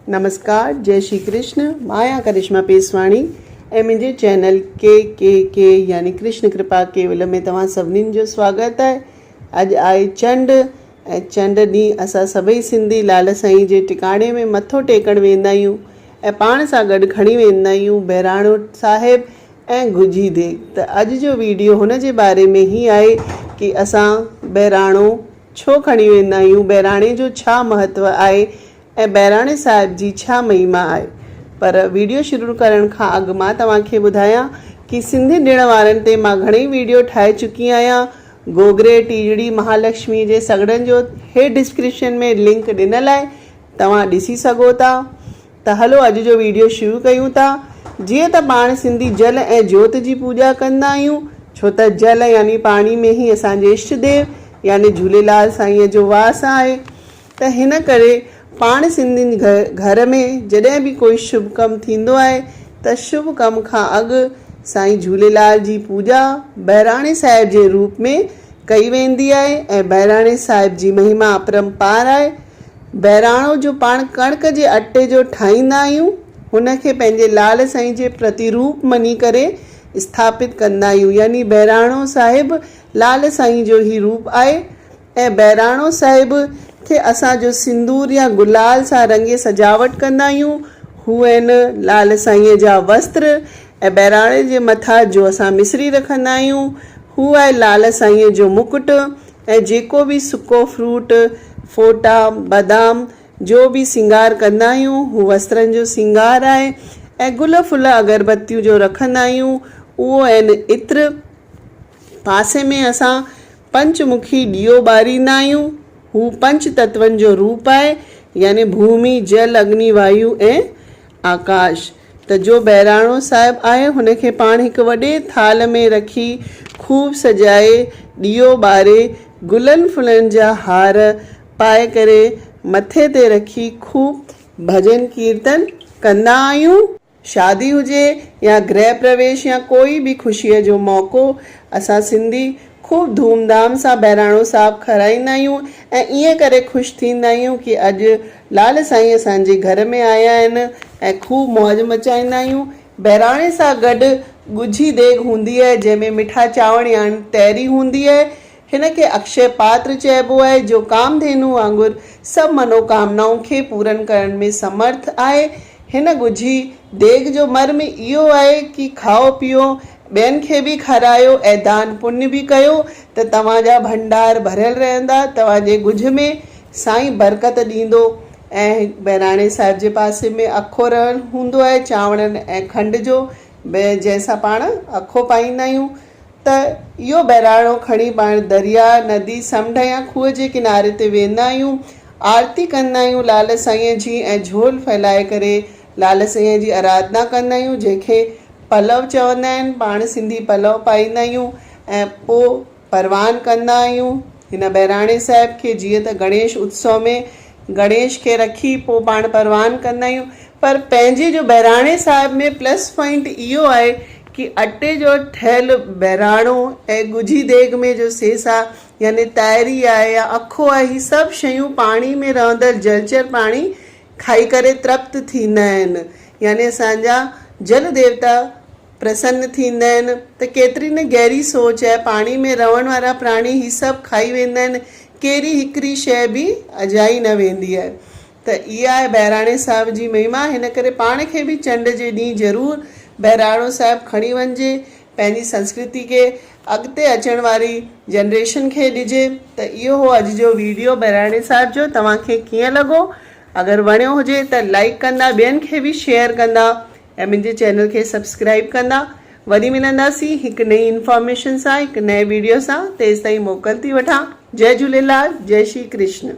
नमस्कार, जय श्री कृष्ण। माया करिश्मा पेसवाणी ऐं मुंहिंजे चैनल के यानी कृष्ण कृपा केवल में तव्हां सभिनीनि जो स्वागत आहे। अॼु आहे चंड ऐं चंड ॾींहुं असां सभई सिंधी लाल साईं जे टिकाणे में मथो टेकणु वेंदा आहियूं ऐं पाण सां गॾु खणी वेंदा आहियूं बहिराणो साहिबु ऐं गुझी देग। त अॼु जो वीडियो हुन जे बारे में ई आहे कि असां बहिराणो छो खणी वेंदा आहियूं, बहिराणे जो छा महत्व आहे ऐं बहिराणे साहिब जी छा महिमा आहे। पर वीडियो शुरू करण खां अॻु मां तव्हांखे ॿुधायां कि सिंधी ॾिण वारनि ते मां घणेई वीडियो ठाहे चुकी आहियां। गोगरे, टीजड़ी, महालक्ष्मी जे सॻड़नि जो हेठि डिस्क्रिप्शन में लिंक ॾिनल आहे, तव्हां ॾिसी सघो था। त हलो अॼु जो वीडियो शुरू कयूं था। जीअं त पाण सिंधी जल ऐं जोत जी पूॼा कंदा आहियूं, छो त जल यानी पाणी में ई असांजे इष्ट देव यानी झूलेलाल साईंअ जो वास आहे। त हिन करे पाण सिंधियुनि घर में जॾहिं बि कोई शुभ कमु थींदो आहे त शुभ कम खां अॻु साईं झूलेलाल जी पूॼा बहिराणे साहिब जे रूप में कई वेंदी आहे ऐं बहिराणे साहिब जी महिमा अपरंपार आहे। बहिराणो जो पाण कणिक जे अटे जो ठाहींदा आहियूं, हुनखे पंहिंजे लाल साईं जे प्रतिरूप मञी करे स्थापित कंदा आहियूं, यानी बहिराणो साहिबु लाल साईं जो ई रूप आहे। ऐं बहिराणो साहिबु खे असांजो सिंदूर या गुलाल सां रंगे सजावट कंदा आहियूं। हू आहिनि लाल साईंअ जा वस्त्र ऐं बहिराणे जे मथां जो असां मिसरी रखंदा आहियूं, हू आहे लाल साईंअ जो मुकुट ऐं जेको बि सुको फ्रूट, फोटा, बादाम जो बि सिंगार कंदा आहियूं, हू वस्त्रनि जो सिंगार आहे। ऐं गुल फुल अगरबत्तियूं जो रखंदा आहियूं, उहो आहिनि इत्र। पासे में असां पंचमुखी ॾीओ ॿारींदा आहियूं, हू पंच तत्वनि जो रूप आहे, यानी भूमि, जल, अग्नि, वायु ऐं आकाश। त जो बहिराणो साहिबु आहे हुनखे पाण हिकु वॾे थाल में रखी खूब सजाए ॾीओ ॿारे गुलनि फुलनि जा हार पाए करे मथे ते रखी खूब भॼन कीर्तन कंदा आहियूं। शादी हुजे या गृह प्रवेश या कोई बि ख़ुशीअ जो मौक़ो असां सिंधी खूब धूमधाम सां बहिराणो साहिबु खाराईंदा आहियूं ऐं ईअं करे ख़ुशि थींदा आहियूं कि अॼु लाल साईं असांजे घर में आया आहिनि ऐं खूब मौज मचाईंदा आहियूं। बहिराणे सां गॾु गुझी देग हूंदी आहे, जंहिंमें मिठा चांवर यानी तैरी हूंदी आहे। हिन खे अक्षय पात्र चइबो आहे, जो कामधेनु वांगुरु सभु मनोकामनाऊं खे पूरन करण में समर्थ आहे। हिन गुझी देग जो मर्म इहो आहे कि खाओ पीओ, ॿियनि खे बि खारायो ऐं दान पुण्य बि कयो त तव्हांजा भंडार भरियल रहंदा, तव्हांजे गुझ में साईं बरकत ॾींदो। ऐं बहिराणे साहिब जे पासे में अखो रहल हूंदो आहे चांवरनि ऐं खंड जो, जंहिंसां पाण अखो पाईंदा आहियूं। त इहो बहिराणो खणी पाण दरिया, नदी, समुंड या खूह जे किनारे ते वेंदा आहियूं, आरती कंदा आहियूं लाल साईंअ जी ऐं झोल फैलाए करे लाल साईंअ जी आराधना कंदा आहियूं, जंहिंखे पलव चवंदा आहिनि। पाण सिंधी पलव पाईंदा आहियूं ऐं पोइ परवान कंदा आहियूं हिन बहिराणे साहिब खे। जीअं त गणेश उत्सव में गणेश खे रखी पोइ पाण परवान कंदा आहियूं, पर पंहिंजे जो बहिराणे साहिब में प्लस पॉइंट इहो आहे कि अटे जो ठहियलु बहिराणो ऐं गुझी देग में जो सेसा यानी ताइरी आहे या अखो आहे, ही सभु शयूं पाणी में रहंदड़ जलचर प्राणी खाई करे तृप्त थींदा आहिनि, यानी असांजा जल देवता प्रसन्न थींदा आहिनि। त केतिरी न गहरी सोच आहे, पाणी में रहण वारा प्राणी ही सभु खाई वेंदा आहिनि, कहिड़ी हिकिड़ी शइ बि अजाई न वेंदी आहे। त इहा आहे बहिराणे साहिब जी महिमा। हिन करे पाण खे बि चंड जे ॾींहुं ज़रूरु बहिराणो साहिबु खणी वञिजे, पंहिंजी संस्कृति खे अॻिते अचण वारी जनरेशन खे ॾिजे। त इहो हो अॼु जो वीडियो बहिराणे साहिब जो। तव्हांखे कीअं लॻो? अगरि वणियो हुजे त लाइक कंदा, ॿियनि खे बि शेयर कंदा ऐं मुंहिंजे चैनल खे सब्सक्राइब कंदा। वरी मिलंदासीं हिकु नई इंफॉर्मेशन सां, हिकु नए वीडियो सां। तेसि ताईं मोकल थी वठां। जय झूलेलाल, जय श्री कृष्ण।